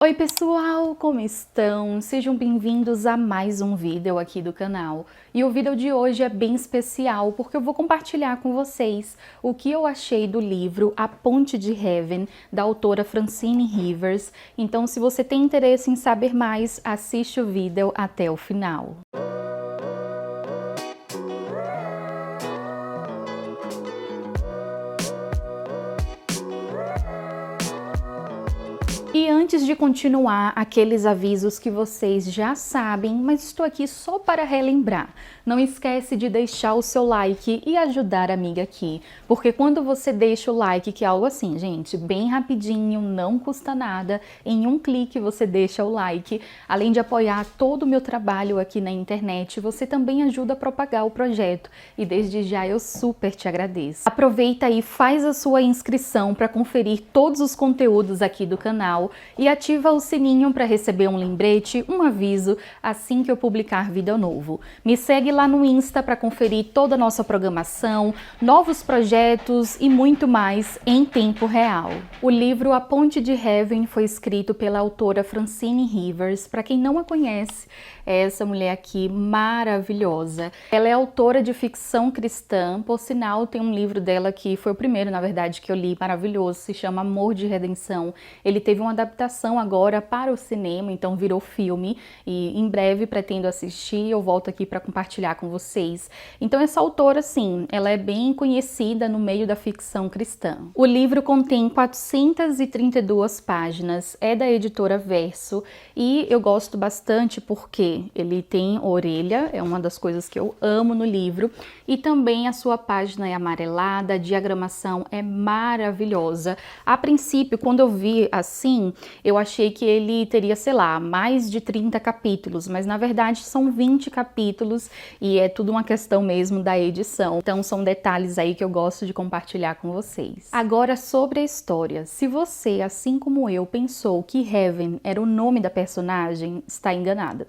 Oi pessoal, como estão? Sejam bem-vindos a mais um vídeo aqui do canal. E o vídeo de hoje é bem especial porque eu vou compartilhar com vocês o que eu achei do livro A Ponte de Heaven, da autora Francine Rivers. Então, se você tem interesse em saber mais, assiste o vídeo até o final. E antes de continuar, aqueles avisos que vocês já sabem, mas estou aqui só para relembrar. Não esquece de deixar o seu like e ajudar a amiga aqui, porque quando você deixa o like, que é algo assim, gente, bem rapidinho, não custa nada, em um clique você deixa o like, além de apoiar todo o meu trabalho aqui na internet, você também ajuda a propagar o projeto e desde já eu super te agradeço. Aproveita e faz a sua inscrição para conferir todos os conteúdos aqui do canal e ativa o sininho para receber um lembrete, um aviso assim que eu publicar vídeo novo. Me segue lá no Insta para conferir toda a nossa programação, novos projetos e muito mais em tempo real. O livro A Ponte de Heaven foi escrito pela autora Francine Rivers. Para quem não a conhece, é essa mulher aqui maravilhosa. Ela é autora de ficção cristã, por sinal tem um livro dela que foi o primeiro, na verdade, que eu li, maravilhoso, se chama Amor de Redenção. Ele teve uma adaptação agora para o cinema, então virou filme e em breve pretendo assistir, eu volto aqui para compartilhar com vocês. Então essa autora, sim, ela é bem conhecida no meio da ficção cristã. O livro contém 432 páginas, é da editora Verso e eu gosto bastante porque ele tem orelha, é uma das coisas que eu amo no livro, e também a sua página é amarelada, a diagramação é maravilhosa. A princípio, quando eu vi assim, eu achei que ele teria, sei lá, mais de 30 capítulos, mas na verdade são 20 capítulos e é tudo uma questão mesmo da edição. Então são detalhes aí que eu gosto de compartilhar com vocês. Agora sobre a história. Se você, assim como eu, pensou que Heaven era o nome da personagem, está enganada.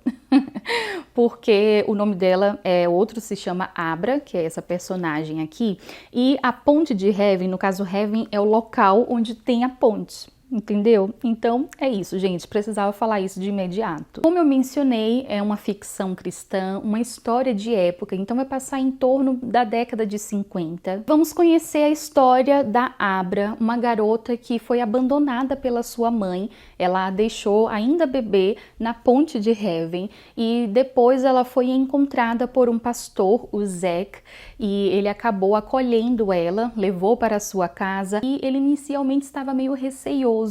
Porque o nome dela é outro, se chama Abra, que é essa personagem aqui, e a ponte de Heaven, no caso Heaven, é o local onde tem a ponte. Entendeu? Então é isso, gente, precisava falar isso de imediato. Como eu mencionei, é uma ficção cristã, uma história de época, então vai passar em torno da década de 50. Vamos conhecer a história da Abra, uma garota que foi abandonada pela sua mãe. Ela a deixou ainda bebê na ponte de Heaven e depois ela foi encontrada por um pastor, o Zack, e ele acabou acolhendo ela, levou para a sua casa e ele inicialmente estava meio receoso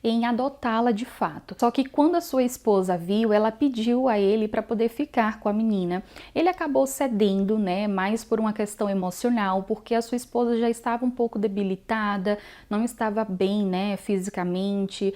em adotá-la de fato. Só que quando a sua esposa viu, ela pediu a ele para poder ficar com a menina. Ele acabou cedendo, né, mais por uma questão emocional, porque a sua esposa já estava um pouco debilitada, não estava bem, né, fisicamente,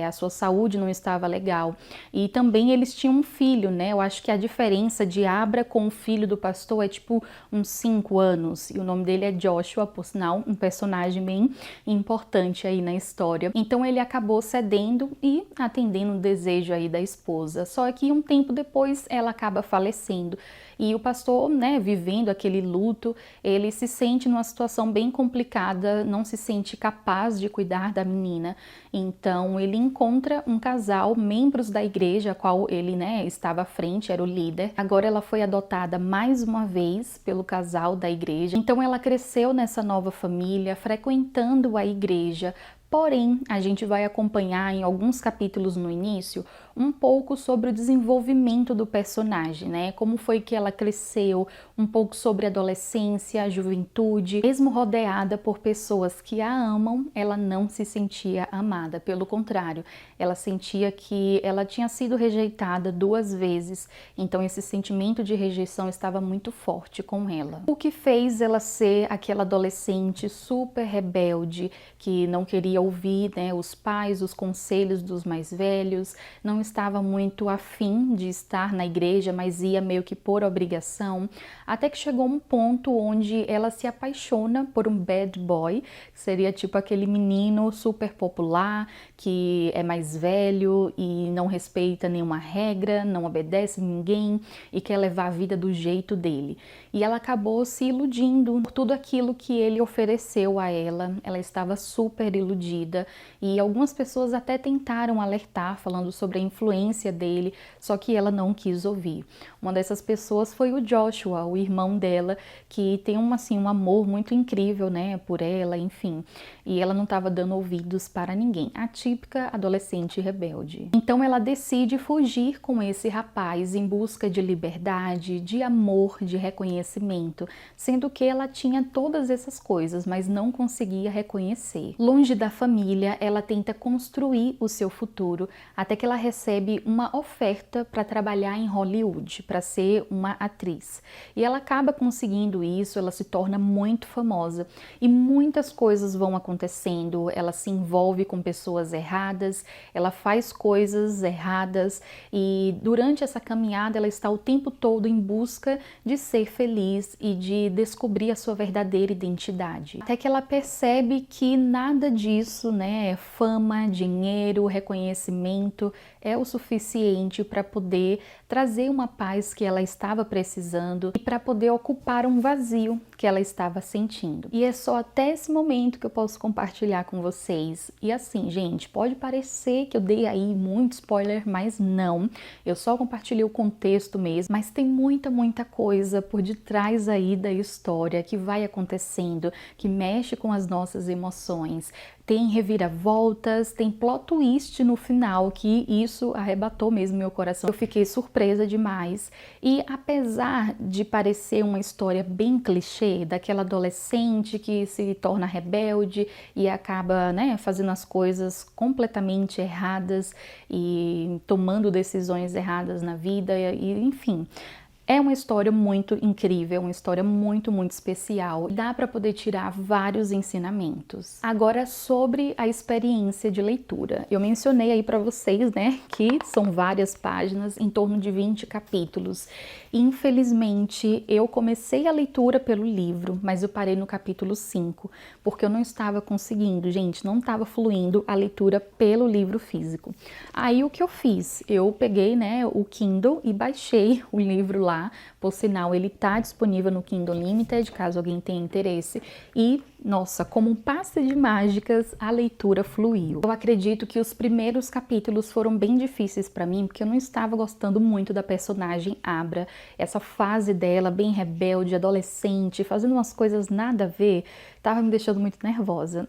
a sua saúde não estava legal. E também eles tinham um filho, né, eu acho que a diferença de Abra com o filho do pastor é tipo uns 5 anos, e o nome dele é Joshua, por sinal, um personagem bem importante aí na história. Então ele acabou cedendo e atendendo o desejo aí da esposa. Só que um tempo depois ela acaba falecendo. E o pastor, né, vivendo aquele luto, ele se sente numa situação bem complicada, não se sente capaz de cuidar da menina. Então ele encontra um casal, membros da igreja, a qual ele, né, estava à frente, era o líder. Agora ela foi adotada mais uma vez pelo casal da igreja. Então ela cresceu nessa nova família, frequentando a igreja. Porém, a gente vai acompanhar em alguns capítulos no início um pouco sobre o desenvolvimento do personagem, né? Como foi que ela cresceu, um pouco sobre a adolescência, a juventude. Mesmo rodeada por pessoas que a amam, ela não se sentia amada. Pelo contrário, ela sentia que ela tinha sido rejeitada 2 vezes. Então esse sentimento de rejeição estava muito forte com ela. O que fez ela ser aquela adolescente super rebelde, que não queria ouvir, né, os pais, os conselhos dos mais velhos, não estava muito afim de estar na igreja, mas ia meio que por obrigação, até que chegou um ponto onde ela se apaixona por um bad boy, que seria tipo aquele menino super popular, que é mais velho e não respeita nenhuma regra, não obedece ninguém e quer levar a vida do jeito dele. E ela acabou se iludindo por tudo aquilo que ele ofereceu a ela, ela estava super iludida. perdida, e algumas pessoas até tentaram alertar, falando sobre a influência dele, só que ela não quis ouvir. Uma dessas pessoas foi o Joshua, o irmão dela, que tem um amor muito incrível, né, por ela, enfim, e ela não estava dando ouvidos para ninguém, a típica adolescente rebelde. Então ela decide fugir com esse rapaz em busca de liberdade, de amor, de reconhecimento, sendo que ela tinha todas essas coisas, mas não conseguia reconhecer. Longe da família, ela tenta construir o seu futuro, até que ela recebe uma oferta para trabalhar em Hollywood, para ser uma atriz. E ela acaba conseguindo isso, ela se torna muito famosa e muitas coisas vão acontecendo, ela se envolve com pessoas erradas, ela faz coisas erradas e durante essa caminhada ela está o tempo todo em busca de ser feliz e de descobrir a sua verdadeira identidade. Até que ela percebe que nada disso, né, fama, dinheiro, reconhecimento, é o suficiente para poder trazer uma paz que ela estava precisando e para poder ocupar um vazio que ela estava sentindo. E é só até esse momento que eu posso compartilhar com vocês. E assim, gente, pode parecer que eu dei aí muito spoiler, mas não. Eu só compartilhei o contexto mesmo, mas tem muita coisa por detrás aí da história que vai acontecendo, que mexe com as nossas emoções. Tem reviravoltas, tem plot twist no final, que isso arrebatou mesmo meu coração. Eu fiquei surpresa demais. E apesar de parecer uma história bem clichê, daquela adolescente que se torna rebelde e acaba, né, fazendo as coisas completamente erradas e tomando decisões erradas na vida, e enfim... É uma história muito incrível, uma história muito especial. Dá para poder tirar vários ensinamentos. Agora, sobre a experiência de leitura. Eu mencionei aí para vocês, né, que são várias páginas, em torno de 20 capítulos. Infelizmente, eu comecei a leitura pelo livro, mas eu parei no capítulo 5, porque eu não estava conseguindo, gente, não estava fluindo a leitura pelo livro físico. Aí, o que eu fiz? Eu peguei, né, o Kindle e baixei o livro lá. Por sinal, ele está disponível no Kindle Unlimited, caso alguém tenha interesse. E, nossa, como um passe de mágicas, a leitura fluiu. Eu acredito que os primeiros capítulos foram bem difíceis para mim, porque eu não estava gostando muito da personagem Abra. Essa fase dela, bem rebelde, adolescente, fazendo umas coisas nada a ver, estava me deixando muito nervosa.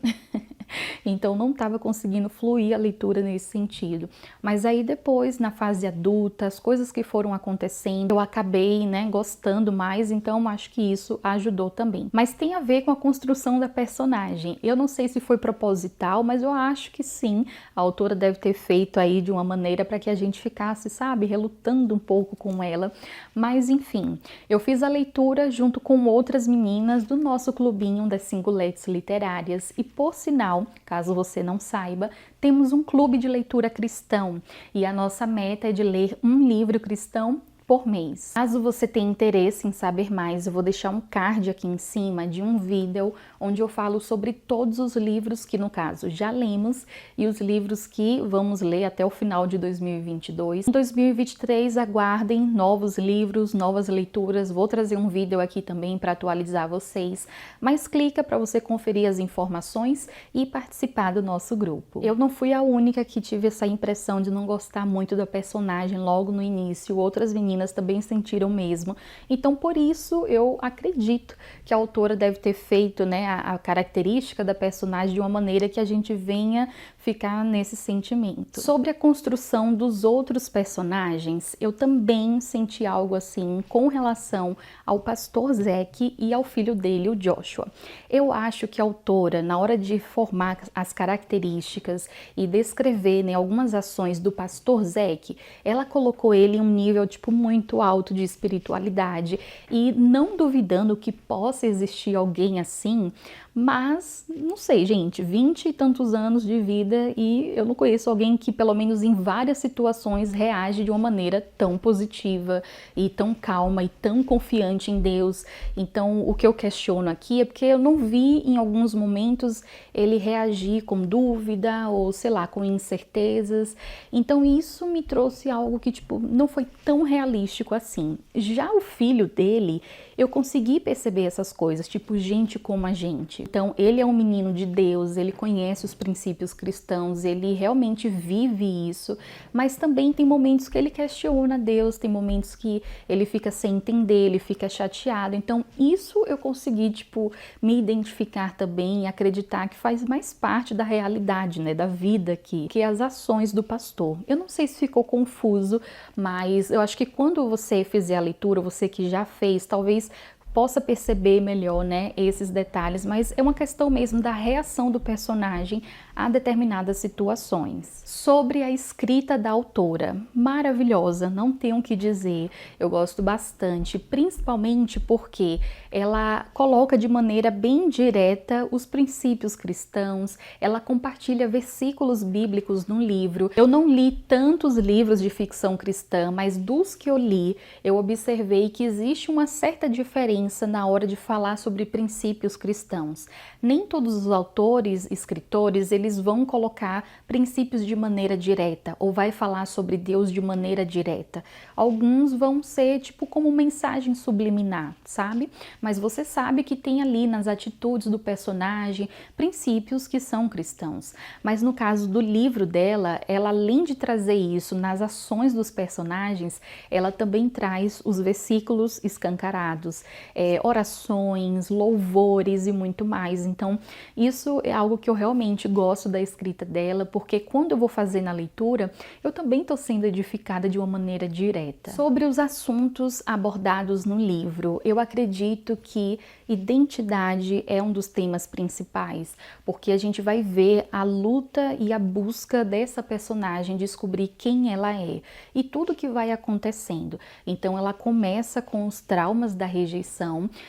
Então não estava conseguindo fluir a leitura nesse sentido. Mas aí depois, na fase adulta, as coisas que foram acontecendo, eu acabei, né, gostando mais, então acho que isso ajudou também. Mas tem a ver com a construção da personagem. Eu não sei se foi proposital, mas eu acho que sim. A autora deve ter feito aí de uma maneira para que a gente ficasse, sabe, relutando um pouco com ela. Mas enfim, eu fiz a leitura junto com outras meninas do nosso clubinho das Singuletes Literárias e, por sinal, caso você não saiba, temos um clube de leitura cristão e a nossa meta é de ler um livro cristão por mês. Caso você tenha interesse em saber mais, eu vou deixar um card aqui em cima de um vídeo onde eu falo sobre todos os livros que, no caso, já lemos e os livros que vamos ler até o final de 2022. Em 2023, aguardem novos livros, novas leituras. Vou trazer um vídeo aqui também para atualizar vocês, mas clica para você conferir as informações e participar do nosso grupo. Eu não fui a única que tive essa impressão de não gostar muito da personagem logo no início, outras meninas também sentiram mesmo. Então, por isso, eu acredito que a autora deve ter feito, né, a característica da personagem de uma maneira que a gente venha ficar nesse sentimento. Sobre a construção dos outros personagens, eu também senti algo assim com relação ao pastor Zack e ao filho dele, o Joshua. Eu acho que a autora, na hora de formar as características e descrever, né, algumas ações do pastor Zack, ela colocou ele em um nível tipo muito alto de espiritualidade e não duvidando que possa existir alguém assim, mas não sei, gente, 20 e tantos anos de vida e eu não conheço alguém que pelo menos em várias situações reage de uma maneira tão positiva e tão calma e tão confiante em Deus. Então o que eu questiono aqui é porque eu não vi em alguns momentos ele reagir com dúvida ou sei lá, com incertezas. Então isso me trouxe algo que tipo não foi tão realístico assim. Já o filho dele, eu consegui perceber essas coisas, tipo gente como a gente. parte. Então, ele é um menino de Deus, ele conhece os princípios cristãos, ele realmente vive isso, mas também tem momentos que ele questiona Deus, tem momentos que ele fica sem entender, ele fica chateado. Então, isso eu consegui, tipo, me identificar também e acreditar que faz mais parte da realidade, né, da vida aqui, que as ações do pastor. Eu não sei se ficou confuso, mas eu acho que quando você fizer a leitura, você que já fez, talvez possa perceber melhor, né, esses detalhes, mas é uma questão mesmo da reação do personagem a determinadas situações. Sobre a escrita da autora, maravilhosa, não tenho o que dizer, eu gosto bastante, principalmente porque ela coloca de maneira bem direta os princípios cristãos, ela compartilha versículos bíblicos no livro. Eu não li tantos livros de ficção cristã, mas dos que eu li, eu observei que existe uma certa diferença na hora de falar sobre princípios cristãos. Nem todos os autores, escritores, eles vão colocar princípios de maneira direta ou vai falar sobre Deus de maneira direta. Alguns vão ser tipo como mensagem subliminar, sabe? Mas você sabe que tem ali nas atitudes do personagem princípios que são cristãos. Mas no caso do livro dela, ela além de trazer isso nas ações dos personagens, ela também traz os versículos escancarados, orações, louvores e muito mais. Então, isso é algo que eu realmente gosto da escrita dela, porque quando eu vou fazer na leitura, eu também estou sendo edificada de uma maneira direta. Sobre os assuntos abordados no livro, eu acredito que identidade é um dos temas principais, porque a gente vai ver a luta e a busca dessa personagem descobrir quem ela é e tudo que vai acontecendo. Então, ela começa com os traumas da rejeição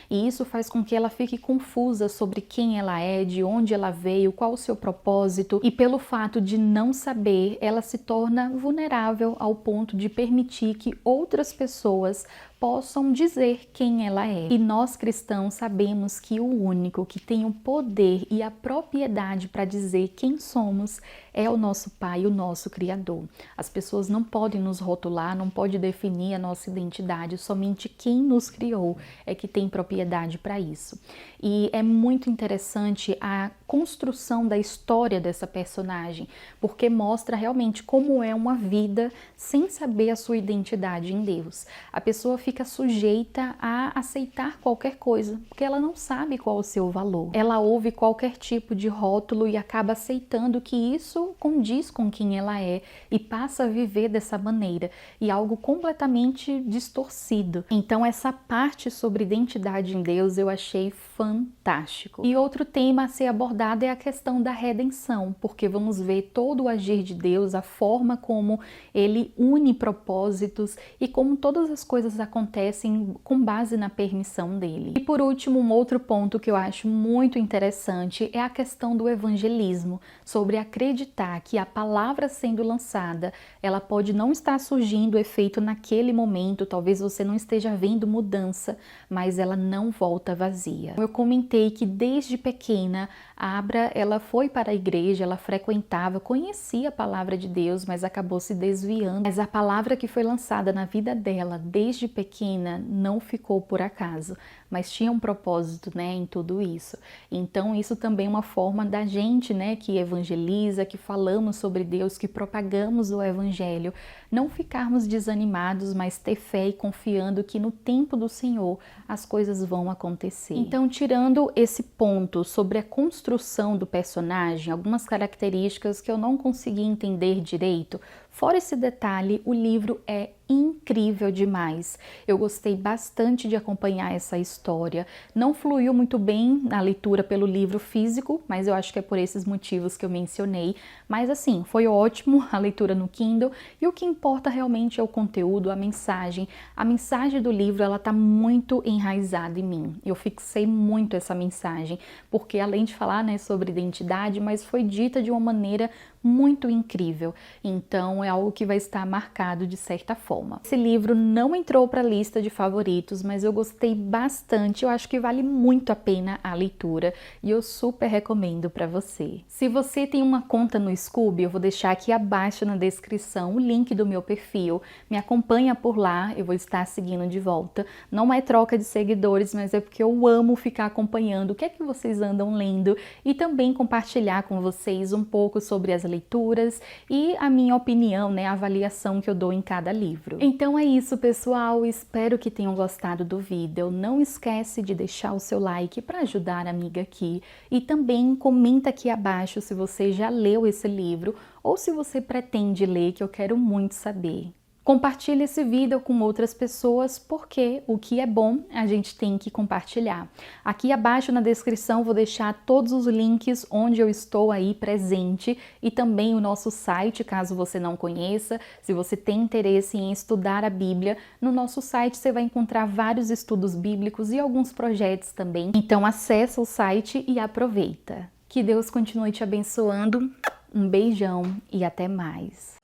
e isso faz com que ela fique confusa sobre quem ela é, de onde ela veio, qual o seu propósito, e pelo fato de não saber, ela se torna vulnerável ao ponto de permitir que outras pessoas possam dizer quem ela é. E nós cristãos sabemos que o único que tem o poder e a propriedade para dizer quem somos é o nosso Pai, o nosso Criador. As pessoas não podem nos rotular, não podem definir a nossa identidade, somente quem nos criou é que tem propriedade para isso. E é muito interessante a construção da história dessa personagem, porque mostra realmente como é uma vida sem saber a sua identidade em Deus. A pessoa fica sujeita a aceitar qualquer coisa, porque ela não sabe qual o seu valor. Ela ouve qualquer tipo de rótulo e acaba aceitando que isso condiz com quem ela é e passa a viver dessa maneira, e algo completamente distorcido. Então essa parte sobre identidade em Deus eu achei fantástico. E outro tema a ser abordado é a questão da redenção, porque vamos ver todo o agir de Deus, a forma como ele une propósitos e como todas as coisas acontecem com base na permissão dele. E por último, um outro ponto que eu acho muito interessante é a questão do evangelismo, sobre acreditar que a palavra sendo lançada, ela pode não estar surgindo efeito naquele momento, talvez você não esteja vendo mudança, mas ela não volta vazia. Eu comentei que desde pequena, a Abra, ela foi para a igreja, ela frequentava, conhecia a palavra de Deus, mas acabou se desviando. Mas a palavra que foi lançada na vida dela desde pequena não ficou por acaso, mas tinha um propósito, né, em tudo isso. Então isso também é uma forma da gente, né, que evangeliza, que falamos sobre Deus, que propagamos o evangelho, não ficarmos desanimados, mas ter fé e confiando que no tempo do Senhor as coisas vão acontecer. Então, tirando esse ponto sobre a construção do personagem, algumas características que eu não consegui entender direito, fora esse detalhe, o livro é incrível demais. Eu gostei bastante de acompanhar essa história. Não fluiu muito bem na leitura pelo livro físico, mas eu acho que é por esses motivos que eu mencionei. Mas assim, foi ótimo a leitura no Kindle e o que importa realmente é o conteúdo, a mensagem. A mensagem do livro, ela tá muito enraizada em mim. Eu fixei muito essa mensagem, porque além de falar, né, sobre identidade, mas foi dita de uma maneira muito incrível. Então é algo que vai estar marcado de certa forma. Esse livro não entrou para a lista de favoritos, mas eu gostei bastante. Eu acho que vale muito a pena a leitura e eu super recomendo para você. Se você tem uma conta no Scoob, eu vou deixar aqui abaixo na descrição o link do meu perfil. Me acompanha por lá, eu vou estar seguindo de volta. Não é troca de seguidores, mas é porque eu amo ficar acompanhando o que é que vocês andam lendo e também compartilhar com vocês um pouco sobre as leituras e a minha opinião, né, a avaliação que eu dou em cada livro. Então é isso, pessoal, espero que tenham gostado do vídeo. Não esquece de deixar o seu like para ajudar a amiga aqui e também comenta aqui abaixo se você já leu esse livro ou se você pretende ler, que eu quero muito saber. Compartilhe esse vídeo com outras pessoas, porque o que é bom a gente tem que compartilhar. Aqui abaixo na descrição vou deixar todos os links onde eu estou aí presente e também o nosso site, caso você não conheça. Se você tem interesse em estudar a Bíblia, no nosso site você vai encontrar vários estudos bíblicos e alguns projetos também. Então acessa o site e aproveita. Que Deus continue te abençoando. Um beijão e até mais.